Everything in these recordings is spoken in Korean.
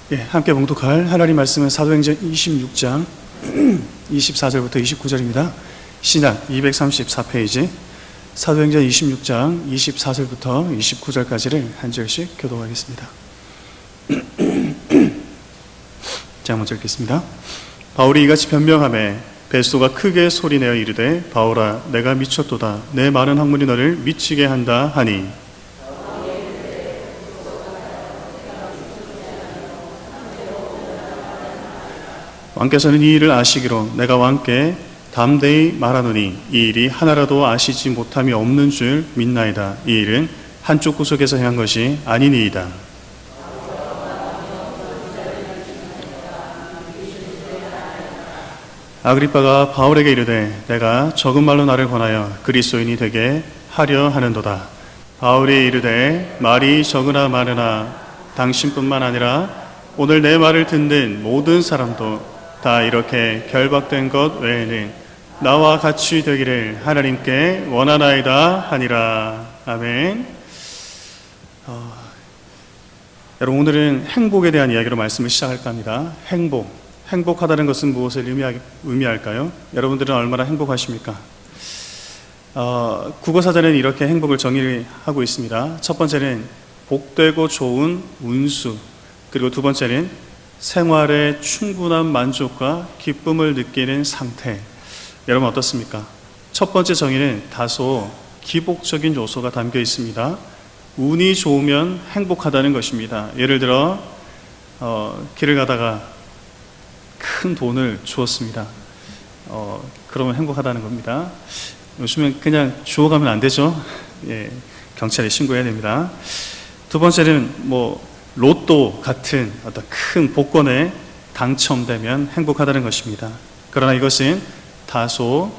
함께 봉독할 하나님 말씀은 사도행전 26장 24절부터 29절입니다. 신약 234페이지 사도행전 26장 24절부터 29절까지를 한 절씩 교독하겠습니다. 자, 먼저 읽겠습니다. 바울이 이같이 변명하매 베스도가 크게 소리내어 이르되 바울아 내가 미쳤도다. 내 많은 학문이 너를 미치게 한다 하니 왕께서는 이 일을 아시기로 내가 왕께 담대히 말하노니 이 일이 하나라도 아시지 못함이 없는 줄 믿나이다. 이 일은 한쪽 구석에서 행한 것이 아니니이다. 아그리빠가 바울에게 이르되 내가 적은 말로 나를 권하여 그리스도인이 되게 하려 하는도다. 바울이 이르되 말이 적으나 많으나 당신뿐만 아니라 오늘 내 말을 듣는 모든 사람도 다 이렇게 결박된 것 외에는 나와 같이 되기를 하나님께 원하나이다 하니라. 아멘. 여러분, 오늘은 행복에 대한 이야기로 말씀을 시작할까 합니다. 행복하다는 것은 무엇을 의미할까요? 여러분들은 얼마나 행복하십니까? 국어사전에는 이렇게 행복을 정의하고 있습니다. 첫 번째는 복되고 좋은 운수, 그리고 두 번째는 생활의 충분한 만족과 기쁨을 느끼는 상태. 여러분 어떻습니까? 첫 번째 정의는 다소 기복적인 요소가 담겨 있습니다. 운이 좋으면 행복하다는 것입니다. 예를 들어 길을 가다가 큰 돈을 주었습니다. 그러면 행복하다는 겁니다. 요즘엔 그냥 주워가면 안 되죠. 경찰에 신고해야 됩니다. 두 번째는 로또 같은 어떤 큰 복권에 당첨되면 행복하다는 것입니다. 그러나 이것은 다소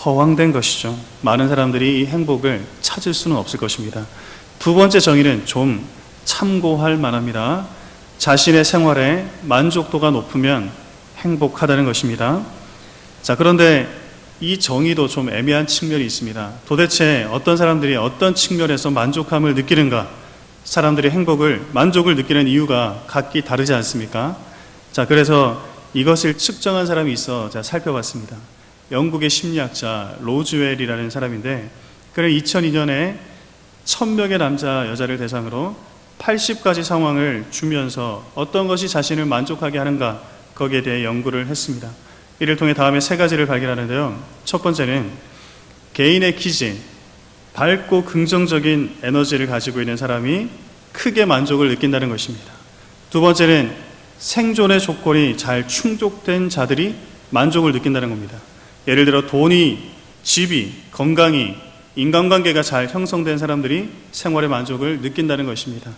허황된 것이죠. 많은 사람들이 이 행복을 찾을 수는 없을 것입니다. 두 번째 정의는 좀 참고할 만합니다. 자신의 생활에 만족도가 높으면 행복하다는 것입니다. 자, 그런데 이 정의도 좀 애매한 측면이 있습니다. 도대체 어떤 사람들이 어떤 측면에서 만족함을 느끼는가? 사람들이 만족을 느끼는 이유가 각기 다르지 않습니까? 자, 그래서 이것을 측정한 사람이 있어 살펴봤습니다. 영국의 심리학자 로즈웰이라는 사람인데, 그는 2002년에 1000명의 남자, 여자를 대상으로 80가지 상황을 주면서 어떤 것이 자신을 만족하게 하는가, 거기에 대해 연구를 했습니다. 이를 통해 다음에 3가지를 발견하는데요. 첫 번째는 개인의 기질, 밝고 긍정적인 에너지를 가지고 있는 사람이 크게 만족을 느낀다는 것입니다. 두 번째는 생존의 조건이 잘 충족된 자들이 만족을 느낀다는 겁니다. 예를 들어 돈이, 집이, 건강이, 인간관계가 잘 형성된 사람들이 생활의 만족을 느낀다는 것입니다.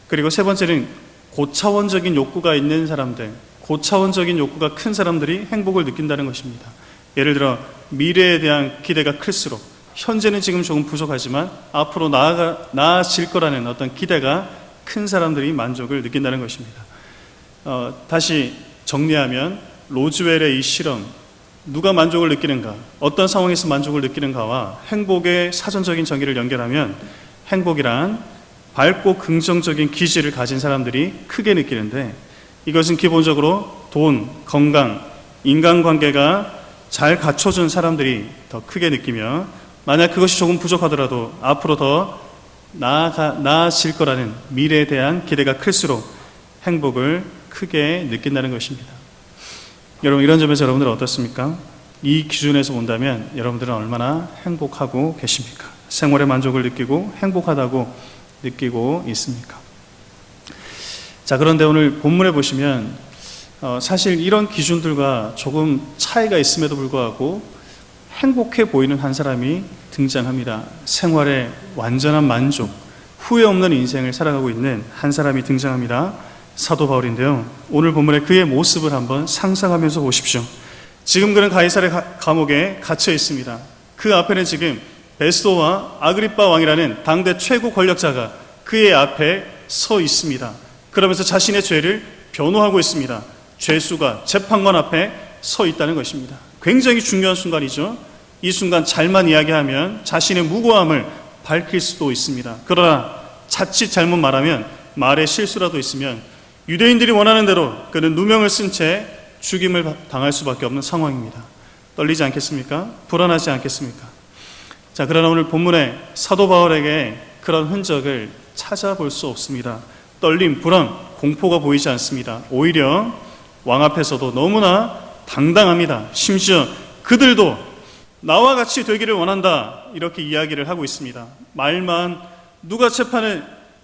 그리고 세 번째는 고차원적인 욕구가 있는 사람들, 고차원적인 욕구가 큰 사람들이 행복을 느낀다는 것입니다. 예를 들어 미래에 대한 기대가 클수록, 현재는 지금 조금 부족하지만 앞으로 나아질 거라는 어떤 기대가 큰 사람들이 만족을 느낀다는 것입니다. 다시 정리하면 로즈웰의 이 실험, 누가 만족을 느끼는가, 어떤 상황에서 만족을 느끼는가와 행복의 사전적인 정의를 연결하면 행복이란 밝고 긍정적인 기질을 가진 사람들이 크게 느끼는데, 이것은 기본적으로 돈, 건강, 인간관계가 잘 갖춰준 사람들이 더 크게 느끼며, 만약 그것이 조금 부족하더라도 앞으로 더 나아질 거라는 미래에 대한 기대가 클수록 행복을 크게 느낀다는 것입니다. 여러분, 이런 점에서 여러분들은 어떻습니까? 이 기준에서 본다면 여러분들은 얼마나 행복하고 계십니까? 생활의 만족을 느끼고 행복하다고 느끼고 있습니까? 자, 그런데 오늘 본문에 보시면 사실 이런 기준들과 조금 차이가 있음에도 불구하고 행복해 보이는 한 사람이 등장합니다. 생활의 완전한 만족, 후회 없는 인생을 살아가고 있는 한 사람이 등장합니다. 사도 바울인데요. 오늘 본문에 그의 모습을 한번 상상하면서 보십시오. 지금 그는 가이사랴 감옥에 갇혀 있습니다. 그 앞에는 지금 베스도와 아그리빠 왕이라는 당대 최고 권력자가 그의 앞에 서 있습니다. 그러면서 자신의 죄를 변호하고 있습니다. 죄수가 재판관 앞에 서 있다는 것입니다. 굉장히 중요한 순간이죠. 이 순간 잘만 이야기하면 자신의 무고함을 밝힐 수도 있습니다. 그러나 자칫 잘못 말하면, 말에 실수라도 있으면 유대인들이 원하는 대로 그는 누명을 쓴 채 죽임을 당할 수밖에 없는 상황입니다. 떨리지 않겠습니까? 불안하지 않겠습니까? 자, 그러나 오늘 본문에 사도 바울에게 그런 흔적을 찾아볼 수 없습니다. 떨림, 불안, 공포가 보이지 않습니다. 오히려 왕 앞에서도 너무나 당당합니다. 심지어 그들도 나와 같이 되기를 원한다, 이렇게 이야기를 하고 있습니다.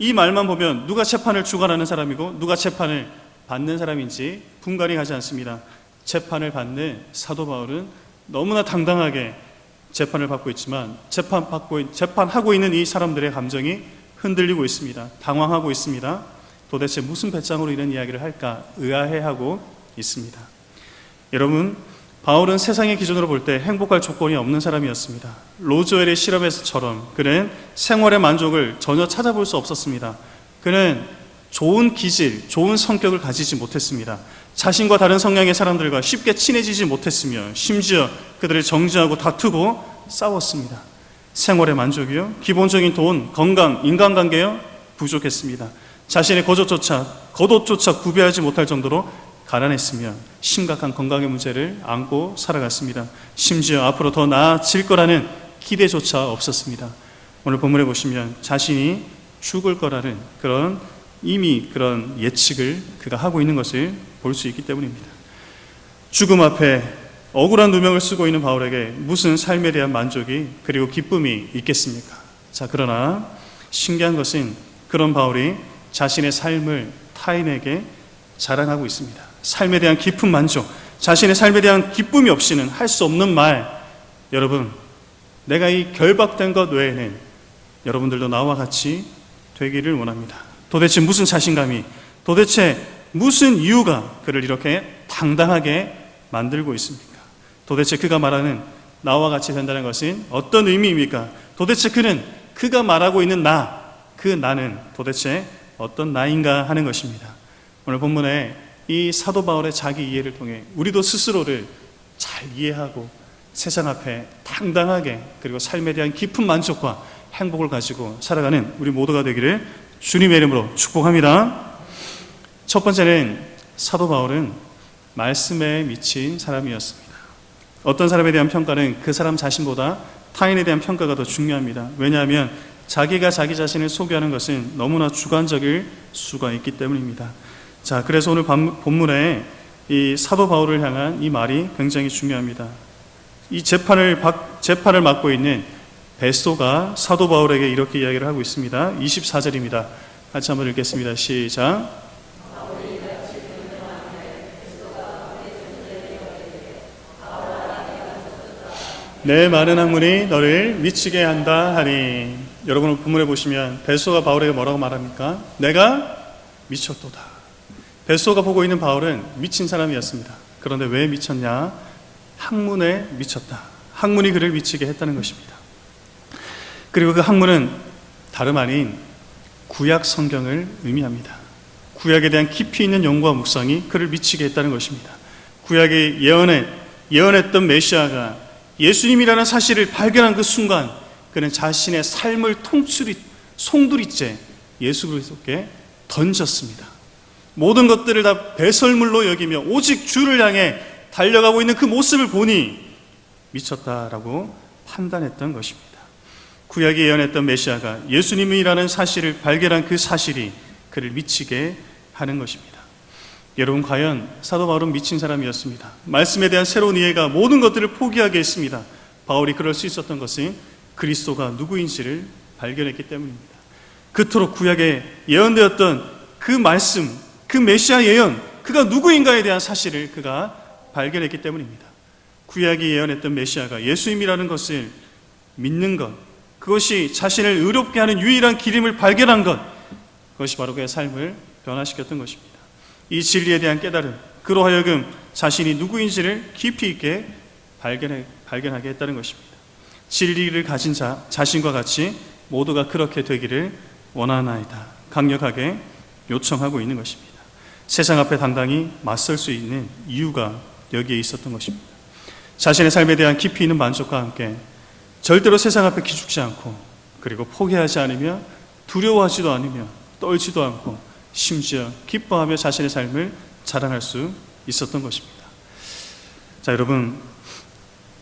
이 말만 보면 누가 재판을 주관하는 사람이고 누가 재판을 받는 사람인지 분간이 가지 않습니다. 재판을 받는 사도 바울은 너무나 당당하게 재판을 받고 있지만 재판하고 있는 이 사람들의 감정이 흔들리고 있습니다. 당황하고 있습니다. 도대체 무슨 배짱으로 이런 이야기를 할까 의아해하고 있습니다. 여러분, 바울은 세상의 기준으로 볼 때 행복할 조건이 없는 사람이었습니다. 로조엘의 실험에서처럼 그는 생활의 만족을 전혀 찾아볼 수 없었습니다. 그는 좋은 기질, 좋은 성격을 가지지 못했습니다. 자신과 다른 성향의 사람들과 쉽게 친해지지 못했으며 심지어 그들을 정죄하고 다투고 싸웠습니다. 생활의 만족이요, 기본적인 돈, 건강, 인간관계요 부족했습니다. 자신의 겉옷조차 구비하지 못할 정도로 가난했으며 심각한 건강의 문제를 안고 살아갔습니다. 심지어 앞으로 더 나아질 거라는 기대조차 없었습니다. 오늘 본문에 보시면 자신이 죽을 거라는 그런 예측을 그가 하고 있는 것을 볼 수 있기 때문입니다. 죽음 앞에 억울한 누명을 쓰고 있는 바울에게 무슨 삶에 대한 만족이 그리고 기쁨이 있겠습니까? 자, 그러나 신기한 것은 그런 바울이 자신의 삶을 타인에게 자랑하고 있습니다. 삶에 대한 깊은 만족, 자신의 삶에 대한 기쁨이 없이는 할 수 없는 말. 여러분, 내가 이 결박된 것 외에는 여러분들도 나와 같이 되기를 원합니다. 도대체 무슨 자신감이, 도대체 무슨 이유가 그를 이렇게 당당하게 만들고 있습니까? 도대체 그가 말하는 나와 같이 된다는 것은 어떤 의미입니까? 도대체 그가 말하고 있는 그 나는 도대체 어떤 나인가 하는 것입니다. 오늘 본문에 이 사도 바울의 자기 이해를 통해 우리도 스스로를 잘 이해하고 세상 앞에 당당하게 그리고 삶에 대한 깊은 만족과 행복을 가지고 살아가는 우리 모두가 되기를 주님의 이름으로 축복합니다. 첫 번째는 사도 바울은 말씀에 미친 사람이었습니다. 어떤 사람에 대한 평가는 그 사람 자신보다 타인에 대한 평가가 더 중요합니다. 왜냐하면 자기가 자기 자신을 소개하는 것은 너무나 주관적일 수가 있기 때문입니다. 자, 그래서 오늘 본문에 이 사도 바울을 향한 이 말이 굉장히 중요합니다. 이 재판을 맡고 있는 베소가 사도 바울에게 이렇게 이야기를 하고 있습니다. 24절입니다. 같이 한번 읽겠습니다. 시작. 내 많은 학문이 너를 미치게 한다 하니. 여러분 본문에 보시면 베소가 바울에게 뭐라고 말합니까? 내가 미쳤도다. 베소가 보고 있는 바울은 미친 사람이었습니다. 그런데 왜 미쳤냐? 학문에 미쳤다. 학문이 그를 미치게 했다는 것입니다. 그리고 그 학문은 다름 아닌 구약 성경을 의미합니다. 구약에 대한 깊이 있는 연구와 묵상이 그를 미치게 했다는 것입니다. 구약이 예언했던 메시아가 예수님이라는 사실을 발견한 그 순간 그는 자신의 삶을 송두리째 예수 그리스도께 던졌습니다. 모든 것들을 다 배설물로 여기며 오직 주를 향해 달려가고 있는 그 모습을 보니 미쳤다라고 판단했던 것입니다. 구약이 예언했던 메시아가 예수님이라는 사실을 발견한 그 사실이 그를 미치게 하는 것입니다. 여러분, 과연 사도 바울은 미친 사람이었습니다. 말씀에 대한 새로운 이해가 모든 것들을 포기하게 했습니다. 바울이 그럴 수 있었던 것은 그리스도가 누구인지를 발견했기 때문입니다. 그토록 구약에 예언되었던 그 말씀, 그 메시아 예언, 그가 누구인가에 대한 사실을 그가 발견했기 때문입니다. 구약이 예언했던 메시아가 예수님이라는 것을 믿는 것, 그것이 자신을 의롭게 하는 유일한 길임을 발견한 것, 그것이 바로 그의 삶을 변화시켰던 것입니다. 이 진리에 대한 깨달음, 그로 하여금 자신이 누구인지를 깊이 있게 발견하게 했다는 것입니다. 진리를 가진 자신과 같이 모두가 그렇게 되기를 원하나이다. 강력하게 요청하고 있는 것입니다. 세상 앞에 당당히 맞설 수 있는 이유가 여기에 있었던 것입니다. 자신의 삶에 대한 깊이 있는 만족과 함께 절대로 세상 앞에 기죽지 않고 그리고 포기하지 않으며 두려워하지도 않으며 떨지도 않고 심지어 기뻐하며 자신의 삶을 자랑할 수 있었던 것입니다. 자, 여러분,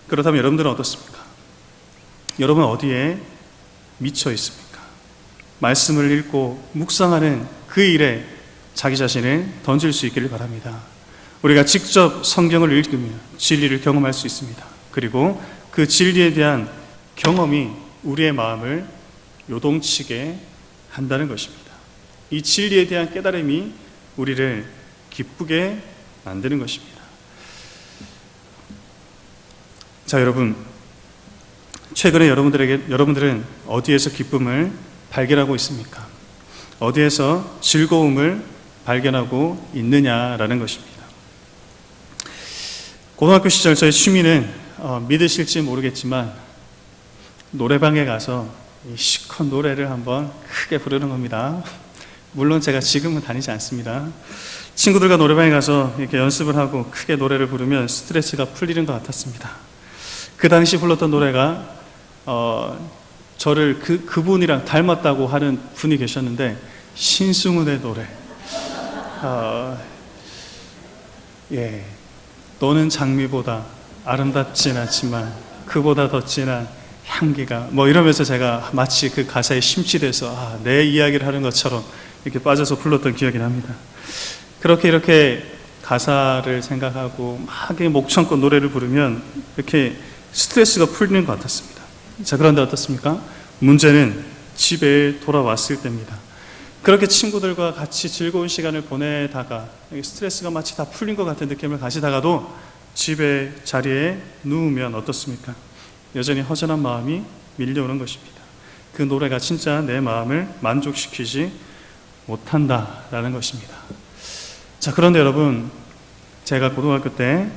그렇다면 여러분들은 어떻습니까? 여러분 어디에 미쳐 있습니까? 말씀을 읽고 묵상하는 그 일에 자기 자신을 던질 수 있기를 바랍니다. 우리가 직접 성경을 읽으며 진리를 경험할 수 있습니다. 그리고 그 진리에 대한 경험이 우리의 마음을 요동치게 한다는 것입니다. 이 진리에 대한 깨달음이 우리를 기쁘게 만드는 것입니다. 자, 여러분, 최근에 여러분들은 어디에서 기쁨을 발견하고 있습니까? 어디에서 즐거움을 발견하고 있느냐라는 것입니다. 고등학교 시절 저의 취미는 믿으실지 모르겠지만 노래방에 가서 이 시컷 노래를 한번 크게 부르는 겁니다. 물론 제가 지금은 다니지 않습니다. 친구들과 노래방에 가서 이렇게 연습을 하고 크게 노래를 부르면 스트레스가 풀리는 것 같았습니다. 그 당시 불렀던 노래가 저를 그분이랑 닮았다고 하는 분이 계셨는데 신승훈의 노래, 너는 장미보다 아름답진 않지만 그보다 더 진한 향기가, 이러면서 제가 마치 그 가사에 심취돼서 내 이야기를 하는 것처럼 이렇게 빠져서 불렀던 기억이 납니다. 이렇게 가사를 생각하고 막 목청껏 노래를 부르면 이렇게 스트레스가 풀리는 것 같았습니다. 자, 그런데 어떻습니까? 문제는 집에 돌아왔을 때입니다. 그렇게 친구들과 같이 즐거운 시간을 보내다가 스트레스가 마치 다 풀린 것 같은 느낌을 가지다가도 집에 자리에 누우면 어떻습니까? 여전히 허전한 마음이 밀려오는 것입니다. 그 노래가 진짜 내 마음을 만족시키지 못한다라는 것입니다. 자, 그런데 여러분, 제가 고등학교 때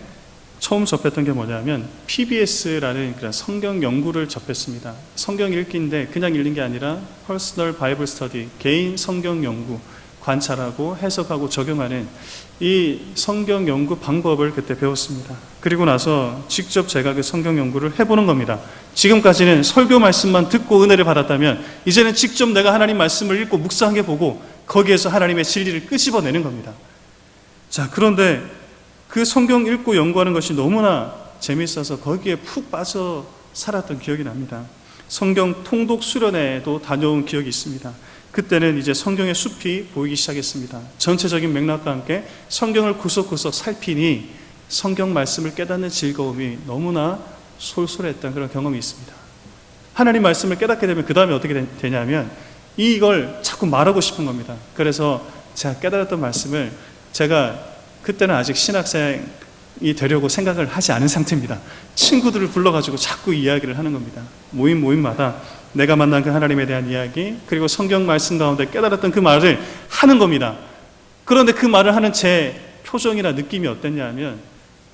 처음 접했던 게 뭐냐면 PBS라는 그런 성경 연구를 접했습니다. 성경 읽기인데 그냥 읽는 게 아니라 퍼스널 바이블 스터디, 개인 성경 연구, 관찰하고 해석하고 적용하는 이 성경 연구 방법을 그때 배웠습니다. 그리고 나서 직접 제가 그 성경 연구를 해보는 겁니다. 지금까지는 설교 말씀만 듣고 은혜를 받았다면 이제는 직접 내가 하나님 말씀을 읽고 묵상해 보고 거기에서 하나님의 진리를 끄집어내는 겁니다. 자, 그런데 그 성경 읽고 연구하는 것이 너무나 재미있어서 거기에 푹 빠져 살았던 기억이 납니다. 성경 통독 수련회도 다녀온 기억이 있습니다. 그때는 이제 성경의 숲이 보이기 시작했습니다. 전체적인 맥락과 함께 성경을 구석구석 살피니 성경 말씀을 깨닫는 즐거움이 너무나 솔솔했던 그런 경험이 있습니다. 하나님 말씀을 깨닫게 되면 그 다음에 어떻게 되냐면 이걸 자꾸 말하고 싶은 겁니다. 그래서 제가 깨달았던 말씀을 제가 그때는 아직 신학생이 되려고 생각을 하지 않은 상태입니다. 친구들을 불러가지고 자꾸 이야기를 하는 겁니다. 모임마다 내가 만난 그 하나님에 대한 이야기, 그리고 성경 말씀 가운데 깨달았던 그 말을 하는 겁니다. 그런데 그 말을 하는 제 표정이나 느낌이 어땠냐 하면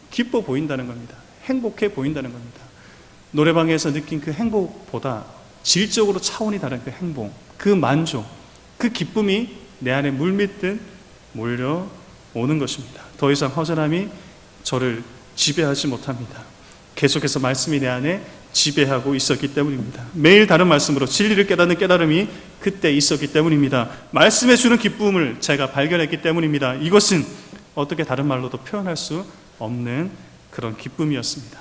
기뻐 보인다는 겁니다. 행복해 보인다는 겁니다. 노래방에서 느낀 그 행복보다 질적으로 차원이 다른 그 행복, 그 만족, 그 기쁨이 내 안에 물밀듯 몰려오는 것입니다. 더 이상 허전함이 저를 지배하지 못합니다. 계속해서 말씀이 내 안에 지배하고 있었기 때문입니다. 매일 다른 말씀으로 진리를 깨닫는 깨달음이 그때 있었기 때문입니다. 말씀에 주는 기쁨을 제가 발견했기 때문입니다. 이것은 어떻게 다른 말로도 표현할 수 없는 그런 기쁨이었습니다.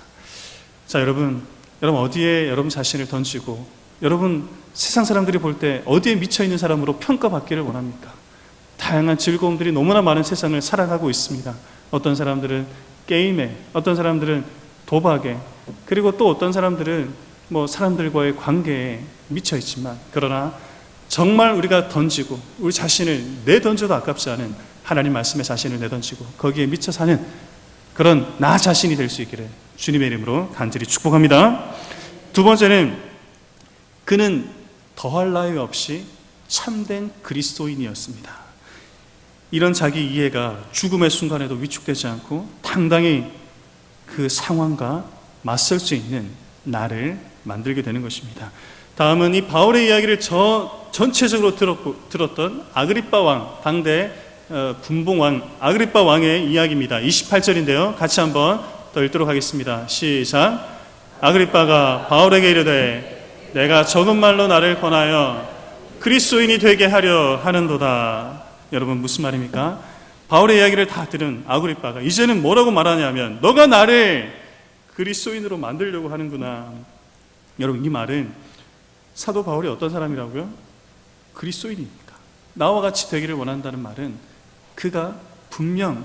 자, 여러분 어디에 여러분 자신을 던지고 여러분 세상 사람들이 볼 때 어디에 미쳐있는 사람으로 평가받기를 원합니까? 다양한 즐거움들이 너무나 많은 세상을 살아가고 있습니다. 어떤 사람들은 게임에, 어떤 사람들은 도박에, 그리고 또 어떤 사람들은 사람들과의 관계에 미쳐 있지만, 그러나 정말 우리가 던지고 우리 자신을 내던져도 아깝지 않은 하나님 말씀에 자신을 내던지고 거기에 미쳐 사는 그런 나 자신이 될 수 있기를 주님의 이름으로 간절히 축복합니다. 두 번째는 그는 더할 나위 없이 참된 그리스도인이었습니다. 이런 자기 이해가 죽음의 순간에도 위축되지 않고 당당히 그 상황과 맞설 수 있는 나를 만들게 되는 것입니다. 다음은 이 바울의 이야기를 전체적으로 들었던 아그리빠 왕, 당대 분봉왕 아그리빠 왕의 이야기입니다. 28절인데요. 같이 한번 더 읽도록 하겠습니다. 시작. 아그리빠가 바울에게 이르되 내가 적은 말로 나를 권하여 그리스도인이 되게 하려 하는도다. 여러분 무슨 말입니까? 바울의 이야기를 다 들은 아그리빠가 이제는 뭐라고 말하냐면 너가 나를 그리스도인으로 만들려고 하는구나. 여러분 이 말은 사도 바울이 어떤 사람이라고요? 그리스도인입니까? 나와 같이 되기를 원한다는 말은 그가 분명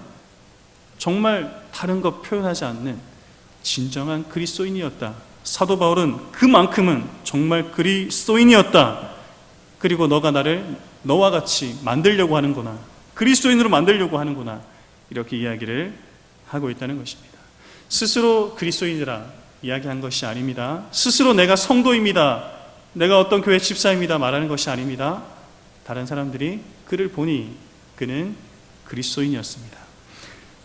정말 다른 것 표현하지 않는 진정한 그리스도인이었다. 사도 바울은 그만큼은 정말 그리스도인이었다. 그리고 너가 나를 너와 같이 만들려고 하는구나. 그리스도인으로 만들려고 하는구나. 이렇게 이야기를 하고 있다는 것입니다. 스스로 그리스도인이라 이야기한 것이 아닙니다. 스스로 내가 성도입니다. 내가 어떤 교회 집사입니다. 말하는 것이 아닙니다. 다른 사람들이 그를 보니 그는 그리스도인이었습니다.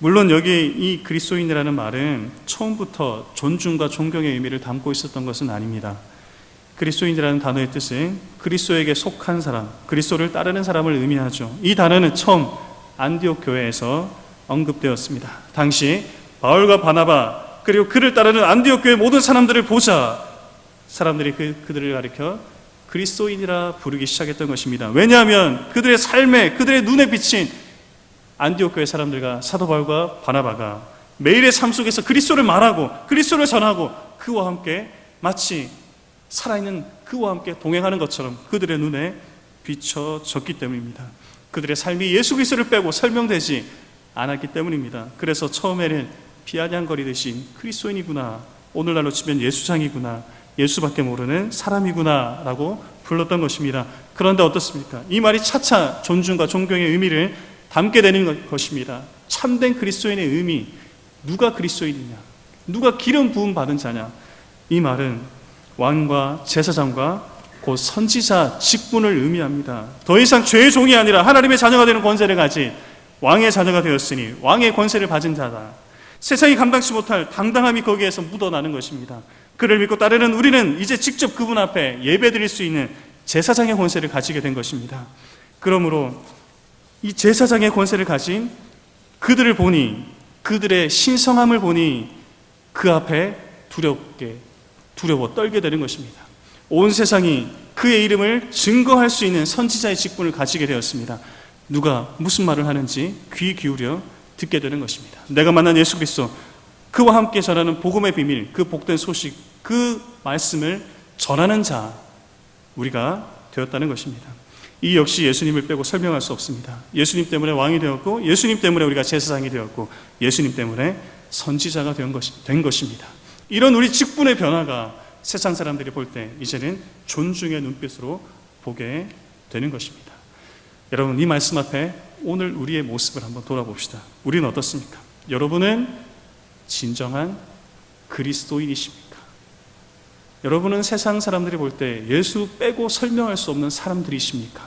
물론 여기 이 그리스도인이라는 말은 처음부터 존중과 존경의 의미를 담고 있었던 것은 아닙니다. 그리스도인이라는 단어의 뜻은 그리스도에게 속한 사람, 그리스도를 따르는 사람을 의미하죠. 이 단어는 처음 안디옥 교회에서 언급되었습니다. 당시 바울과 바나바 그리고 그를 따르는 안디옥 교회 모든 사람들을 보자 사람들이 그들을 가리켜 그리스도인이라 부르기 시작했던 것입니다. 왜냐하면 그들의 삶에 그들의 눈에 비친 안디옥 교회 사람들과 사도 바울과 바나바가 매일의 삶 속에서 그리스도를 말하고 그리스도를 전하고 그와 함께 마치 살아있는 그와 함께 동행하는 것처럼 그들의 눈에 비춰졌기 때문입니다. 그들의 삶이 예수 그리스도를 빼고 설명되지 않았기 때문입니다. 그래서 처음에는 비아냥거리듯이 그리스도인이구나, 오늘날로 치면 예수장이구나, 예수밖에 모르는 사람이구나 라고 불렀던 것입니다. 그런데 어떻습니까? 이 말이 차차 존중과 존경의 의미를 담게 되는 것입니다. 참된 그리스도인의 의미, 누가 그리스도인이냐, 누가 기름 부음 받은 자냐, 이 말은 왕과 제사장과 곧 선지자 직분을 의미합니다. 더 이상 죄의 종이 아니라 하나님의 자녀가 되는 권세를 가진 왕의 자녀가 되었으니 왕의 권세를 가진 자다. 세상이 감당치 못할 당당함이 거기에서 묻어나는 것입니다. 그를 믿고 따르는 우리는 이제 직접 그분 앞에 예배드릴 수 있는 제사장의 권세를 가지게 된 것입니다. 그러므로 이 제사장의 권세를 가진 그들을 보니, 그들의 신성함을 보니 그 앞에 두려워 떨게 되는 것입니다. 온 세상이 그의 이름을 증거할 수 있는 선지자의 직분을 가지게 되었습니다. 누가 무슨 말을 하는지 귀 기울여 듣게 되는 것입니다. 내가 만난 예수 그리스도, 그와 함께 전하는 복음의 비밀, 그 복된 소식, 그 말씀을 전하는 자, 우리가 되었다는 것입니다. 이 역시 예수님을 빼고 설명할 수 없습니다. 예수님 때문에 왕이 되었고, 예수님 때문에 우리가 제사장이 되었고, 예수님 때문에 선지자가 된 것입니다. 이런 우리 직분의 변화가 세상 사람들이 볼 때 이제는 존중의 눈빛으로 보게 되는 것입니다. 여러분, 이 말씀 앞에 오늘 우리의 모습을 한번 돌아봅시다. 우리는 어떻습니까? 여러분은 진정한 그리스도인이십니까? 여러분은 세상 사람들이 볼 때 예수 빼고 설명할 수 없는 사람들이십니까?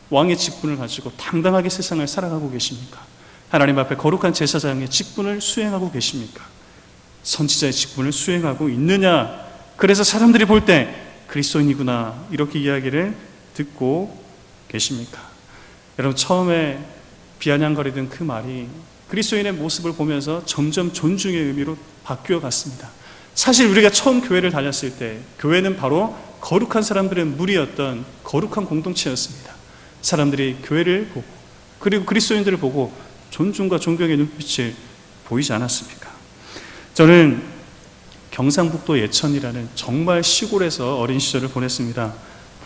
왕의 직분을 가지고 당당하게 세상을 살아가고 계십니까? 하나님 앞에 거룩한 제사장의 직분을 수행하고 계십니까? 선지자의 직분을 수행하고 있느냐? 그래서 사람들이 볼 때 그리스도인이구나, 이렇게 이야기를 듣고 계십니까? 여러분, 처음에 비아냥거리던 그 말이 그리스도인의 모습을 보면서 점점 존중의 의미로 바뀌어 갔습니다. 사실 우리가 처음 교회를 다녔을 때 교회는 바로 거룩한 사람들의 무리였던 거룩한 공동체였습니다. 사람들이 교회를 보고 그리고 그리스도인들을 보고 존중과 존경의 눈빛을 보이지 않았습니까? 저는 경상북도 예천이라는 정말 시골에서 어린 시절을 보냈습니다.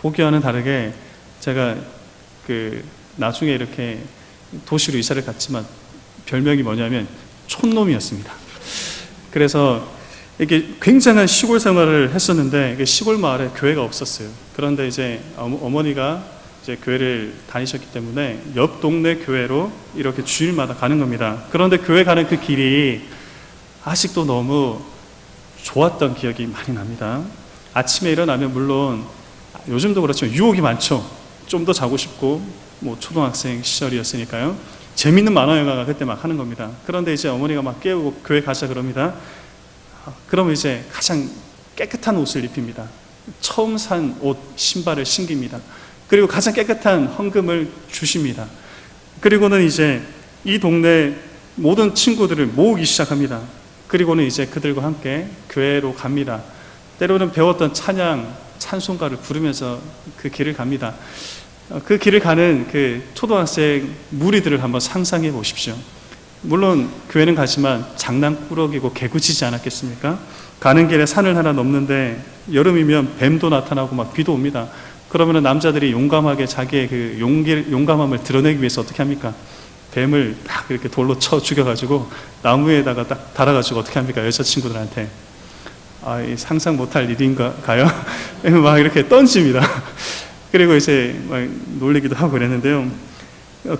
보기와는 다르게 제가 나중에 이렇게 도시로 이사를 갔지만 별명이 뭐냐면 촌놈이었습니다. 그래서 이게 굉장한 시골 생활을 했었는데 시골 마을에 교회가 없었어요. 그런데 이제 어머니가 이제 교회를 다니셨기 때문에 옆 동네 교회로 이렇게 주일마다 가는 겁니다. 그런데 교회 가는 그 길이 아직도 너무 좋았던 기억이 많이 납니다. 아침에 일어나면 물론 요즘도 그렇지만 유혹이 많죠. 좀 더 자고 싶고, 초등학생 시절이었으니까요. 재밌는 만화 영화가 그때 막 하는 겁니다. 그런데 이제 어머니가 막 깨우고 교회 가자 그럽니다. 그러면 이제 가장 깨끗한 옷을 입힙니다. 처음 산 옷, 신발을 신깁니다. 그리고 가장 깨끗한 헌금을 주십니다. 그리고는 이제 이 동네 모든 친구들을 모으기 시작합니다. 그리고는 이제 그들과 함께 교회로 갑니다. 때로는 배웠던 찬양, 찬송가를 부르면서 그 길을 갑니다. 그 길을 가는 그 초등학생 무리들을 한번 상상해 보십시오. 물론 교회는 가지만 장난꾸러기고 개구치지 않았겠습니까? 가는 길에 산을 하나 넘는데 여름이면 뱀도 나타나고 막 비도 옵니다. 그러면 남자들이 용감하게 자기의 그 용감함을 드러내기 위해서 어떻게 합니까? 뱀을 딱 이렇게 돌로 쳐 죽여가지고 나무에다가 딱 달아가지고 어떻게 합니까? 여자친구들한테. 상상 못할 일인가요? 막 이렇게 던집니다. 그리고 이제 막 놀리기도 하고 그랬는데요.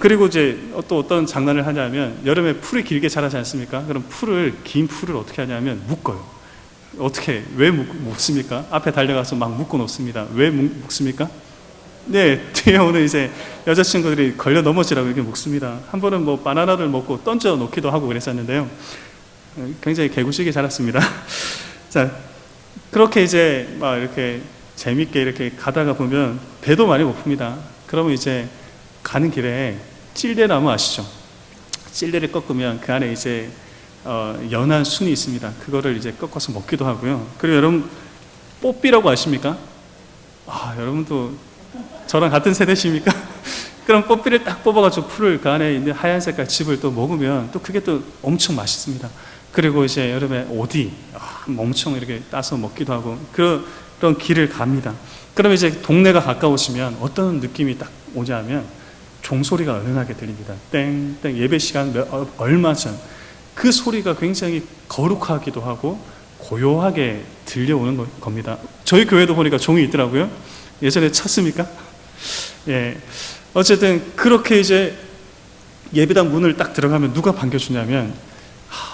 그리고 이제 또 어떤 장난을 하냐면, 여름에 풀이 길게 자라지 않습니까? 그럼 긴 풀을 어떻게 하냐면 묶어요. 왜 묶습니까? 앞에 달려가서 막 묶어 놓습니다. 왜 묶습니까? 네, 뒤에 오는 이제 여자친구들이 걸려 넘어지라고 이렇게 묶습니다. 한 번은 뭐 바나나를 먹고 던져 놓기도 하고 그랬었는데요. 굉장히 개구시게 자랐습니다. 자, 그렇게 이제 막 이렇게 재밌게 이렇게 가다가 보면 배도 많이 고픕니다. 그러면 이제 가는 길에 찔레나무 아시죠? 찔레를 꺾으면 그 안에 이제 연한 순이 있습니다. 그거를 이제 꺾어서 먹기도 하고요. 그리고 여러분 뽀삐라고 아십니까? 여러분도 저랑 같은 세대십니까? 그럼 뽀삐를 딱 뽑아가지고 풀을 그 안에 있는 하얀 색깔 즙을 또 먹으면 또 그게 또 엄청 맛있습니다. 그리고 이제 여름에 오디 엄청 이렇게 따서 먹기도 하고 그런 길을 갑니다. 그러면 이제 동네가 가까우시면 어떤 느낌이 딱 오냐면 종소리가 은은하게 들립니다. 땡땡 예배 시간 얼마 전 그 소리가 굉장히 거룩하기도 하고 고요하게 들려오는 겁니다. 저희 교회도 보니까 종이 있더라고요. 예전에 쳤습니까? 예. 어쨌든 그렇게 이제 예배당 문을 딱 들어가면 누가 반겨주냐면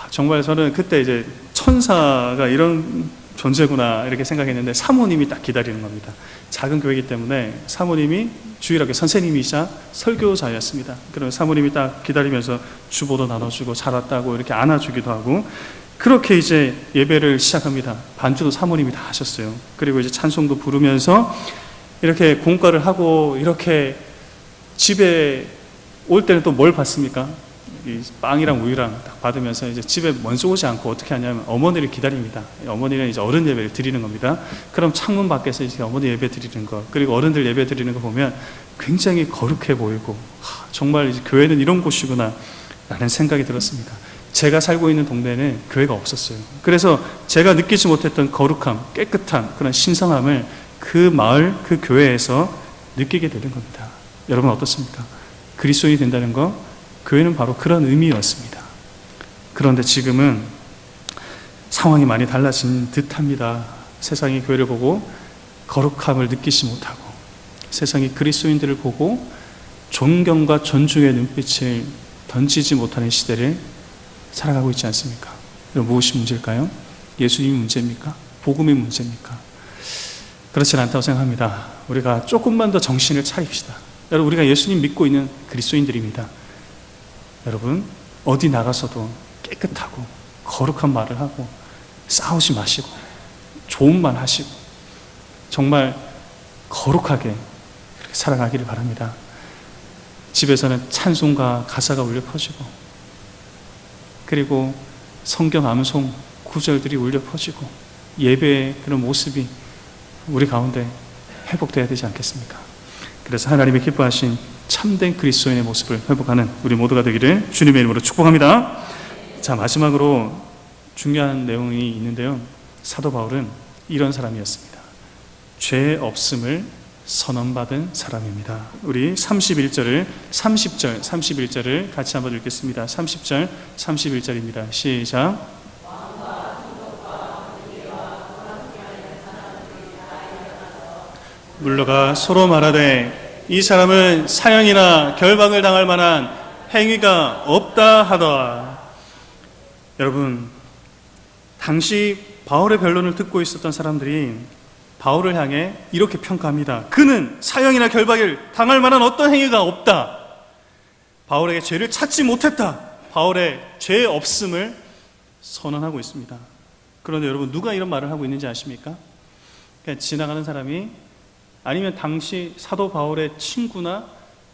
정말 저는 그때 이제 천사가 이런 존재구나 이렇게 생각했는데 사모님이 딱 기다리는 겁니다. 작은 교회이기 때문에 사모님이 주일학교 선생님이자 설교자였습니다. 그럼 사모님이 딱 기다리면서 주보도 나눠주고 잘 왔다고 이렇게 안아주기도 하고 그렇게 이제 예배를 시작합니다. 반주도 사모님이 다 하셨어요. 그리고 이제 찬송도 부르면서 이렇게 공과를 하고 이렇게 집에 올 때는 또 뭘 받습니까? 이 빵이랑 우유랑 딱 받으면서 이제 집에 먼저 오지 않고 어떻게 하냐면 어머니를 기다립니다. 어머니는 이제 어른 예배를 드리는 겁니다. 그럼 창문 밖에서 이제 어머니 예배 드리는 거, 그리고 어른들 예배 드리는 거 보면 굉장히 거룩해 보이고 정말 이제 교회는 이런 곳이구나 라는 생각이 들었습니다. 제가 살고 있는 동네는 교회가 없었어요. 그래서 제가 느끼지 못했던 거룩함, 깨끗함, 그런 신성함을 그 마을, 그 교회에서 느끼게 되는 겁니다. 여러분 어떻습니까? 그리스도인이 된다는 거, 교회는 바로 그런 의미였습니다. 그런데 지금은 상황이 많이 달라진 듯합니다. 세상이 교회를 보고 거룩함을 느끼지 못하고 세상이 그리스도인들을 보고 존경과 존중의 눈빛을 던지지 못하는 시대를 살아가고 있지 않습니까? 여러분 무엇이 문제일까요? 예수님이 문제입니까? 복음이 문제입니까? 그렇진 않다고 생각합니다. 우리가 조금만 더 정신을 차립시다. 여러분 우리가 예수님 믿고 있는 그리스도인들입니다. 여러분 어디 나가서도 깨끗하고 거룩한 말을 하고 싸우지 마시고 좋은 말 하시고 정말 거룩하게 그렇게 살아가기를 바랍니다. 집에서는 찬송가 가사가 울려 퍼지고 그리고 성경 암송 구절들이 울려 퍼지고 예배의 그런 모습이 우리 가운데 회복되어야 되지 않겠습니까? 그래서 하나님이 기뻐하신 참된 그리스도인의 모습을 회복하는 우리 모두가 되기를 주님의 이름으로 축복합니다. 자, 마지막으로 중요한 내용이 있는데요. 사도 바울은 이런 사람이었습니다. 죄 없음을 선언받은 사람입니다. 우리 30절, 31절을 같이 한번 읽겠습니다. 30절, 31절입니다. 시작. 물러가 서로 말하되 이 사람은 사형이나 결박을 당할 만한 행위가 없다 하더라. 여러분, 당시 바울의 변론을 듣고 있었던 사람들이 바울을 향해 이렇게 평가합니다. 그는 사형이나 결박을 당할 만한 어떤 행위가 없다. 바울에게 죄를 찾지 못했다. 바울의 죄 없음을 선언하고 있습니다. 그런데 여러분 누가 이런 말을 하고 있는지 아십니까? 그냥 지나가는 사람이 아니면 당시 사도 바울의 친구나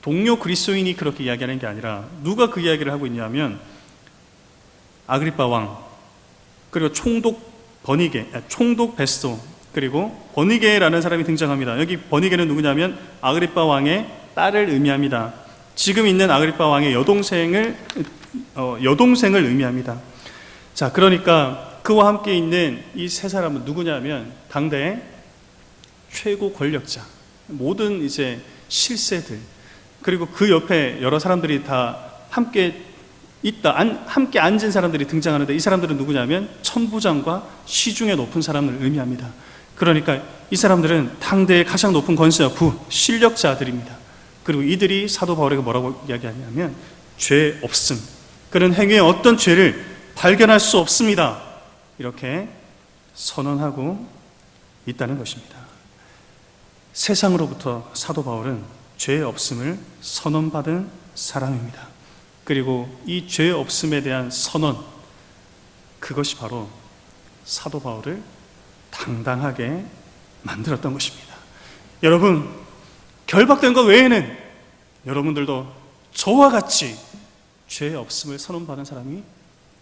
동료 그리스도인이 그렇게 이야기하는 게 아니라 누가 그 이야기를 하고 있냐면 아그리빠 왕 그리고 총독 베스도 그리고 버니게라는 사람이 등장합니다. 여기 버니게는 누구냐면 아그리빠 왕의 딸을 의미합니다. 지금 있는 아그리파 왕의 여동생을 의미합니다. 자, 그러니까 그와 함께 있는 이 세 사람은 누구냐면 당대의 최고 권력자, 모든 이제 실세들, 그리고 그 옆에 여러 사람들이 다 함께 함께 앉은 사람들이 등장하는데, 이 사람들은 누구냐면 천부장과 시중에 높은 사람을 의미합니다. 그러니까 이 사람들은 당대의 가장 높은 권세와 실력자들입니다. 그리고 이들이 사도 바울에게 뭐라고 이야기하냐면 죄 없음, 그런 행위에 어떤 죄를 발견할 수 없습니다, 이렇게 선언하고 있다는 것입니다. 세상으로부터 사도 바울은 죄 없음을 선언받은 사람입니다. 그리고 이 죄 없음에 대한 선언, 그것이 바로 사도 바울을 당당하게 만들었던 것입니다. 여러분, 결박된 것 외에는 여러분들도 저와 같이 죄 없음을 선언받은 사람이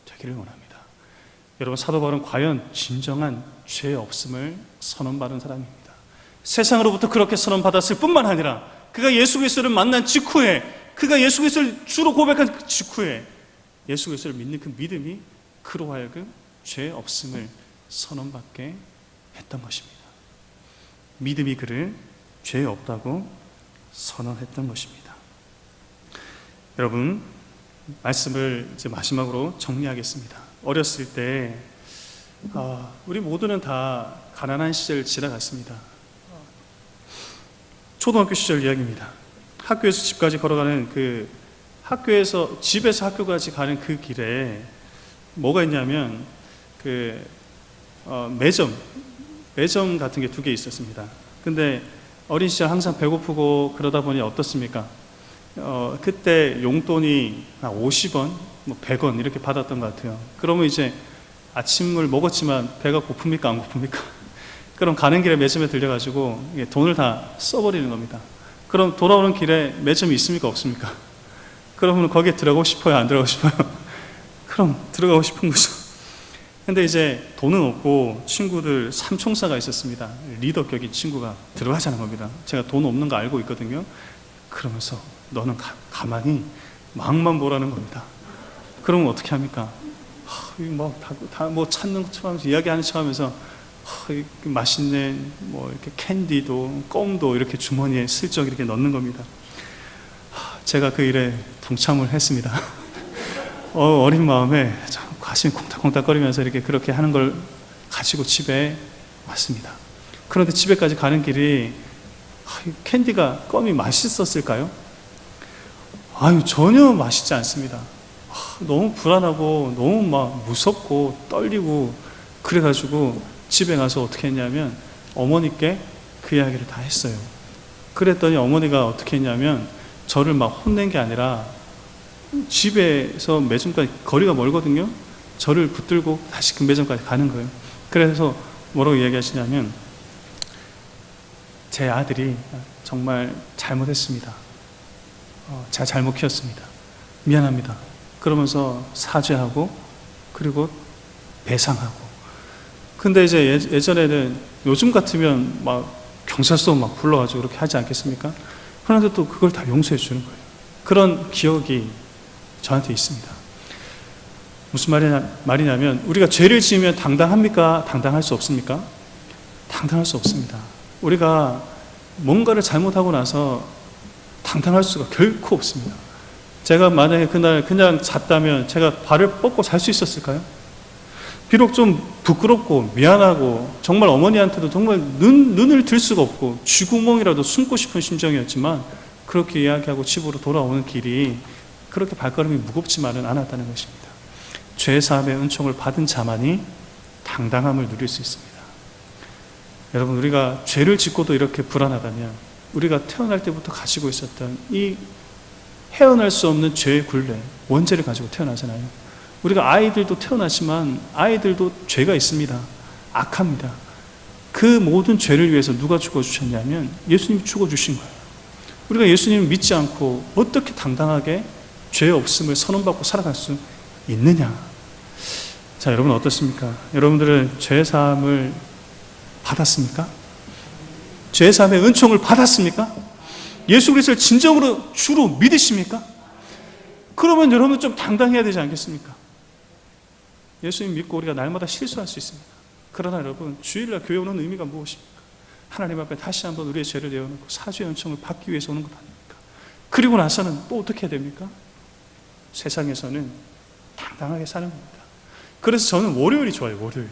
되기를 원합니다. 여러분, 사도 바울은 과연 진정한 죄 없음을 선언받은 사람입니다. 세상으로부터 그렇게 선언받았을 뿐만 아니라 그가 예수 그리스도를 만난 직후에, 그가 예수 그리스도를 주로 고백한 직후에 예수 그리스도를 믿는 그 믿음이 그로 하여금 죄 없음을 선언받게 했던 것입니다. 믿음이 그를 죄 없다고 선언했던 것입니다. 여러분, 말씀을 이제 마지막으로 정리하겠습니다. 어렸을 때 우리 모두는 다 가난한 시절 지나갔습니다. 초등학교 시절 이야기입니다. 학교에서 집까지 걸어가는 집에서 학교까지 가는 그 길에 뭐가 있냐면 매점 같은 게 2개 있었습니다. 근데 어린 시절 항상 배고프고 그러다 보니 어떻습니까? 그때 용돈이 50원, 100원 이렇게 받았던 것 같아요. 그러면 이제 아침을 먹었지만 배가 고픕니까, 안 고픕니까? 그럼 가는 길에 매점에 들려가지고 돈을 다 써버리는 겁니다. 그럼 돌아오는 길에 매점이 있습니까, 없습니까? 그러면 거기에 들어가고 싶어요, 안 들어가고 싶어요? 그럼 들어가고 싶은 거죠. 근데 이제 돈은 없고 친구들 삼총사가 있었습니다. 리더격인 친구가 들어가자는 겁니다. 제가 돈 없는 거 알고 있거든요. 그러면서 너는 가만히 막만 보라는 겁니다. 그러면 어떻게 합니까? 뭐 찾는 것처럼 이야기하는 척하면서 맛있는 이렇게 캔디도 껌도 이렇게 주머니에 슬쩍 이렇게 넣는 겁니다. 제가 그 일에 동참을 했습니다. 어린 마음에 가슴이 콩닥콩닥거리면서 이렇게 그렇게 하는 걸 가지고 집에 왔습니다. 그런데 집에까지 가는 길이 캔디가 껌이 맛있었을까요? 전혀 맛있지 않습니다. 너무 불안하고 너무 막 무섭고 떨리고 그래가지고 집에 가서 어떻게 했냐면 어머니께 그 이야기를 다 했어요. 그랬더니 어머니가 어떻게 했냐면 저를 막 혼낸 게 아니라 집에서 매점까지 거리가 멀거든요. 저를 붙들고 다시 그 매점까지 가는 거예요. 그래서 뭐라고 이야기하시냐면 제 아들이 정말 잘못했습니다. 제가 잘못 키웠습니다. 미안합니다. 그러면서 사죄하고 그리고 배상하고. 근데 이제 예전에는 요즘 같으면 막 경찰서 막 불러가지고 그렇게 하지 않겠습니까? 그런데 또 그걸 다 용서해 주는 거예요. 그런 기억이 저한테 있습니다. 무슨 말이냐면 우리가 죄를 지으면 당당합니까? 당당할 수 없습니까? 당당할 수 없습니다. 우리가 뭔가를 잘못하고 나서 당당할 수가 결코 없습니다. 제가 만약에 그날 그냥 잤다면 제가 발을 뻗고 잘 수 있었을까요? 비록 좀 부끄럽고 미안하고 정말 어머니한테도 정말 눈을 들 수가 없고 쥐구멍이라도 숨고 싶은 심정이었지만 그렇게 이야기하고 집으로 돌아오는 길이 그렇게 발걸음이 무겁지만은 않았다는 것입니다. 죄사함의 은총을 받은 자만이 당당함을 누릴 수 있습니다. 여러분, 우리가 죄를 짓고도 이렇게 불안하다면 우리가 태어날 때부터 가지고 있었던 이 헤어날 수 없는 죄의 굴레, 원죄를 가지고 태어나잖아요. 우리가 아이들도 태어나지만 아이들도 죄가 있습니다. 악합니다. 그 모든 죄를 위해서 누가 죽어주셨냐면 예수님이 죽어주신 거예요. 우리가 예수님을 믿지 않고 어떻게 당당하게 죄 없음을 선언받고 살아갈 수 있느냐. 자, 여러분 어떻습니까? 여러분들은 죄사함을 받았습니까? 죄사함의 은총을 받았습니까? 예수 그리스도를 진정으로 주로 믿으십니까? 그러면 여러분 좀 당당해야 되지 않겠습니까? 예수님 믿고 우리가 날마다 실수할 수 있습니다. 그러나 여러분, 주일날 교회 오는 의미가 무엇입니까? 하나님 앞에 다시 한번 우리의 죄를 내어놓고 사죄의 은총을 받기 위해서 오는 것 아닙니까? 그리고 나서는 또 어떻게 해야 됩니까? 세상에서는 당당하게 사는 겁니다. 그래서 저는 월요일이 좋아요. 월요일이.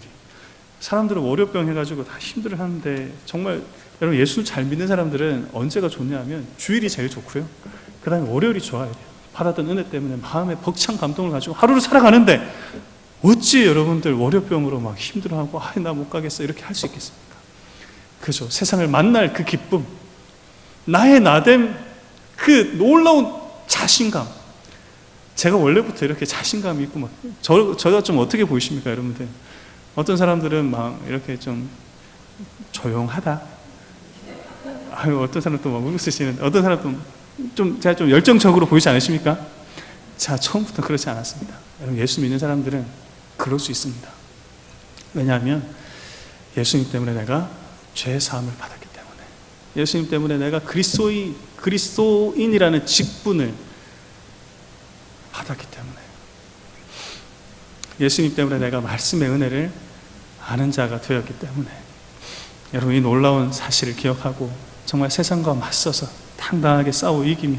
사람들은 월요병 해가지고 다 힘들어 하는데, 정말 여러분 예수 잘 믿는 사람들은 언제가 좋냐면 주일이 제일 좋고요, 그 다음에 월요일이 좋아요. 받았던 은혜 때문에 마음에 벅찬 감동을 가지고 하루를 살아가는데, 어찌 여러분들 월요병으로 막 힘들어하고 나 못 가겠어 이렇게 할 수 있겠습니까? 그죠? 세상을 만날 그 기쁨, 나의 나됨, 그 놀라운 자신감. 제가 원래부터 이렇게 자신감이 있고 막 저가 좀 어떻게 보이십니까, 여러분들? 어떤 사람들은 막 이렇게 좀 조용하다. 아유, 어떤 사람은 또 막 웃으시는, 어떤 사람은 좀 제가 좀 열정적으로 보이지 않으십니까? 자, 처음부터 그렇지 않았습니다. 여러분, 예수 믿는 사람들은 그럴 수 있습니다. 왜냐하면 예수님 때문에 내가 죄 사함을 받았기 때문에, 예수님 때문에 내가 그리스도인이라는 직분을 받았기 때문에, 예수님 때문에 내가 말씀의 은혜를 아는 자가 되었기 때문에, 여러분 이 놀라운 사실을 기억하고 정말 세상과 맞서서 당당하게 싸워 이기며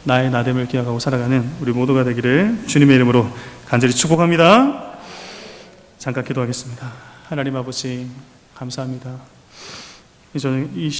나의 나됨을 기억하고 살아가는 우리 모두가 되기를 주님의 이름으로 간절히 축복합니다. 잠깐 기도하겠습니다. 하나님 아버지, 감사합니다. 이